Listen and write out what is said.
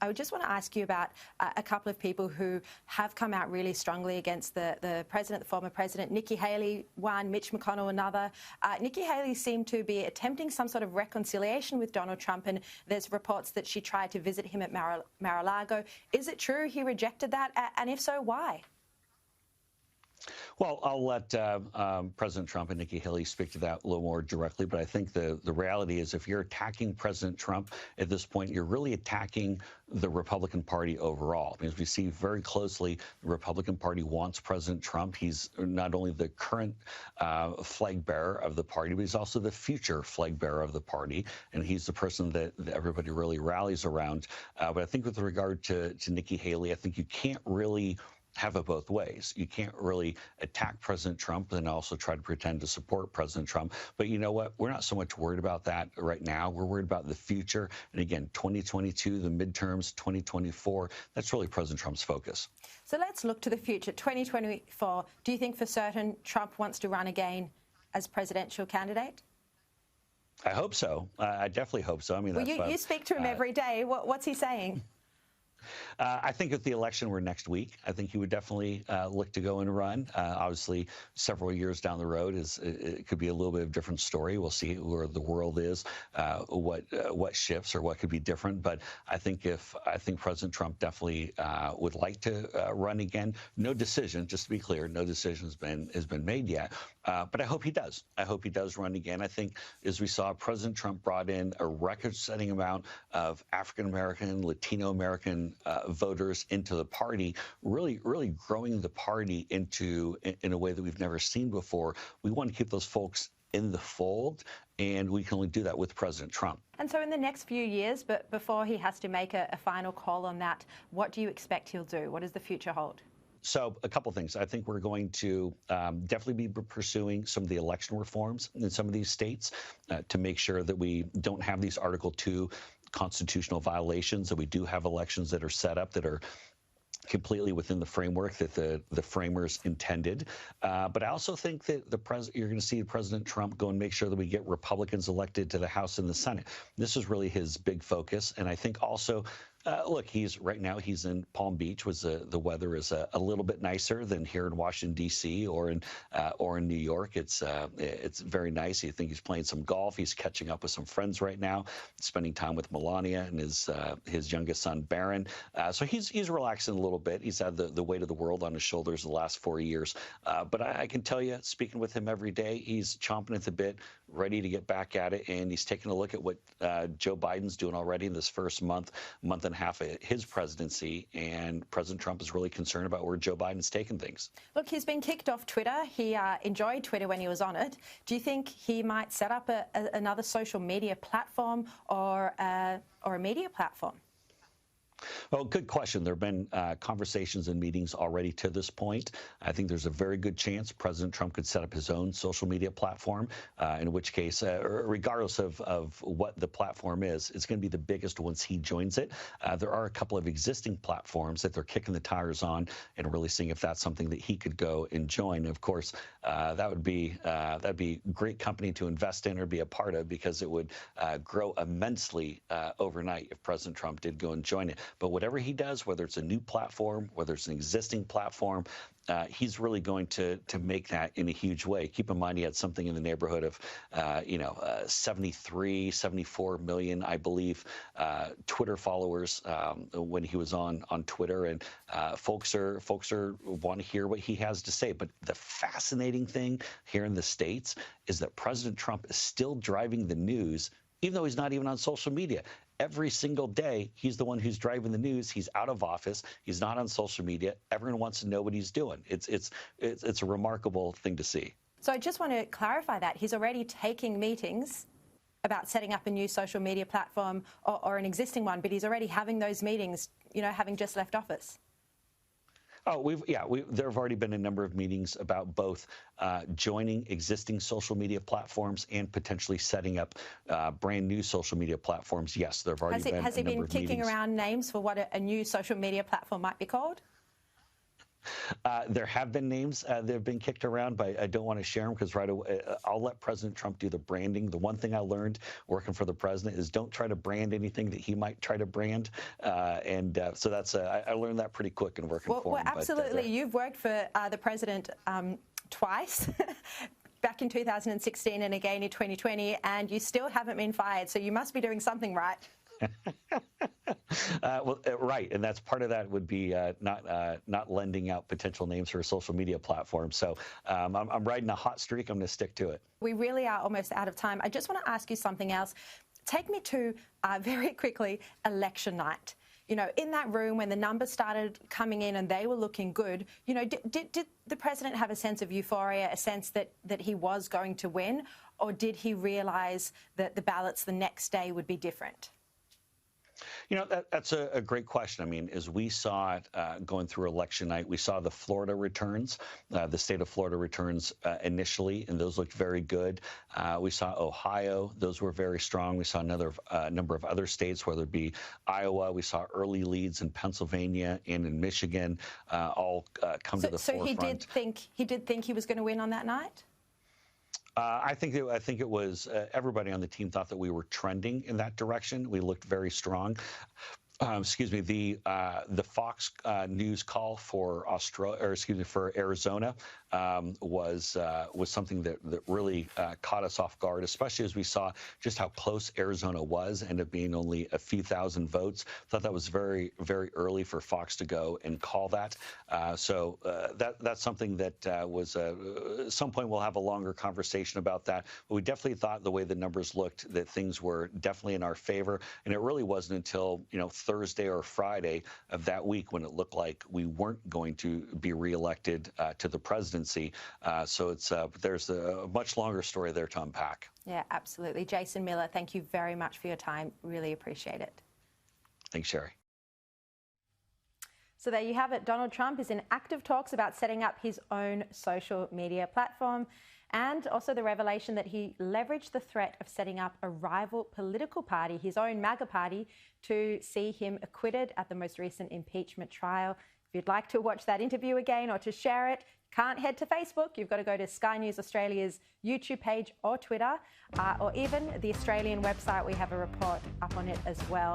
I would just want to ask you about a couple of people who have come out really strongly against the president, the former president. Nikki Haley, one, Mitch McConnell, another. Nikki Haley seemed to be attempting some sort of reconciliation with Donald Trump, and there's reports that she tried to visit him at Mar-a-Lago. Is it true he rejected that? And if so, why? Well, I'll let President Trump and Nikki Haley speak to that a little more directly, but I think the reality is if you're attacking President Trump at this point, you're really attacking the Republican Party overall. Because we see very closely the Republican Party wants President Trump. He's not only the current flag bearer of the party, but he's also the future flag bearer of the party, and he's the person that everybody really rallies around. But I think with regard to Nikki Haley, I think you can't really have it both ways. You can't really attack President Trump and also try to pretend to support President Trump. But you know what? We're not so much worried about that right now. We're worried about the future. And again, 2022, the midterms, 2024, that's really President Trump's focus. So let's look to the future. 2024, do you think for certain Trump wants to run again as presidential candidate? I hope so. I definitely hope so. I mean, well, you speak to him every day. What's he saying? I think if the election were next week, I think he would definitely look to go and run. Obviously, several years down the road, it could be a little bit of a different story. We'll see where the world is, what shifts or what could be different. But I think President Trump definitely would like to run again. No decision, just to be clear, no decision has been made yet. But I hope he does. I hope he does run again. I think, as we saw, President Trump brought in a record-setting amount of African-American, Latino-American voters into the party, really growing the party in a way that we've never seen before. We want to keep those folks in the fold, and we can only do that with President Trump. And so in the next few years, but before he has to make a final call on that, what do you expect he'll do? What does the future hold? So a couple of things. I think we're going to definitely be pursuing some of the election reforms in some of these states to make sure that we don't have these Article 2 constitutional violations, that we do have elections that are set up that are completely within the framework that the framers intended. But I also think that you're going to see President Trump go and make sure that we get Republicans elected to the House and the Senate. This is really his big focus. And I think also, look, right now he's in Palm Beach. The weather is a little bit nicer than here in Washington, D.C. or in New York. It's very nice. I think he's playing some golf. He's catching up with some friends right now, spending time with Melania and his youngest son, Barron. So he's relaxing a little bit. He's had the weight of the world on his shoulders the last 4 years. But I can tell you, speaking with him every day, he's chomping at the bit, ready to get back at it. And he's taking a look at what Joe Biden's doing already in this first month and a half of his presidency. And President Trump is really concerned about where Joe Biden's taking things. Look, he's been kicked off Twitter. He enjoyed Twitter when he was on it. Do you think he might set up another social media platform or a media platform? Well, good question. There have been conversations and meetings already to this point. I think there's a very good chance President Trump could set up his own social media platform, in which case, regardless of what the platform is, it's going to be the biggest once he joins it. There are a couple of existing platforms that they're kicking the tires on and really seeing if that's something that he could go and join. And of course, that'd be great company to invest in or be a part of, because it would grow immensely overnight if President Trump did go and join it. But whatever he does, whether it's a new platform, whether it's an existing platform, he's really going to make that in a huge way. Keep in mind, he had something in the neighborhood of, 74 million, I believe, Twitter followers when he was on Twitter, and folks want to hear what he has to say. But the fascinating thing here in the States is that President Trump is still driving the news, even though he's not even on social media. Every single day, he's the one who's driving the news. He's out of office. He's not on social media. Everyone wants to know what he's doing. It's a remarkable thing to see. So I just want to clarify that. He's already taking meetings about setting up a new social media platform or an existing one, but he's already having those meetings, having just left office. Oh, there have already been a number of meetings about both joining existing social media platforms and potentially setting up brand new social media platforms. Yes, there have already been a number of meetings. Has he been kicking around names for what a new social media platform might be called? There have been names that have been kicked around, but I don't want to share them because right away I'll let President Trump do the branding. The one thing I learned working for the president is don't try to brand anything that he might try to brand. So that's I learned that pretty quick in working for him. Well, absolutely. You've worked for the president twice. Back in 2016 and again in 2020, and you still haven't been fired, so you must be doing something right. Right, and that's part of that would be not lending out potential names for a social media platform. So I'm riding a hot streak. I'm going to stick to it. We really are almost out of time. I just want to ask you something else. Take me to, very quickly, election night. You know, in that room when the numbers started coming in and they were looking good, you know, did the president have a sense of euphoria, a sense that he was going to win, or did he realise that the ballots the next day would be different? You know, that's a great question. I mean, as we saw it going through election night, we saw the Florida returns, the state of Florida returns initially, and those looked very good. We saw Ohio. Those were very strong. We saw another number of other states, whether it be Iowa. We saw early leads in Pennsylvania and in Michigan all come to the forefront. So he did think he was going to win on that night? I think it was everybody on the team thought that we were trending in that direction. We looked very strong. Excuse me, the Fox News call for Arizona was something that really caught us off guard, especially as we saw just how close Arizona was, ended up being only a few thousand votes. Thought that was very, very early for Fox to go and call that. So that's something that was at some point we'll have a longer conversation about that. But we definitely thought the way the numbers looked that things were definitely in our favor, and it really wasn't until Thursday or Friday of that week when it looked like we weren't going to be reelected to the presidency. So there's a much longer story there to unpack. Yeah, absolutely. Jason Miller, thank you very much for your time. Really appreciate it. Thanks, Sharri. So there you have it. Donald Trump is in active talks about setting up his own social media platform, and also the revelation that he leveraged the threat of setting up a rival political party, his own MAGA party, to see him acquitted at the most recent impeachment trial. If you'd like to watch that interview again or to share it, can't head to Facebook. You've got to go to Sky News Australia's YouTube page or Twitter, or even the Australian website. We have a report up on it as well.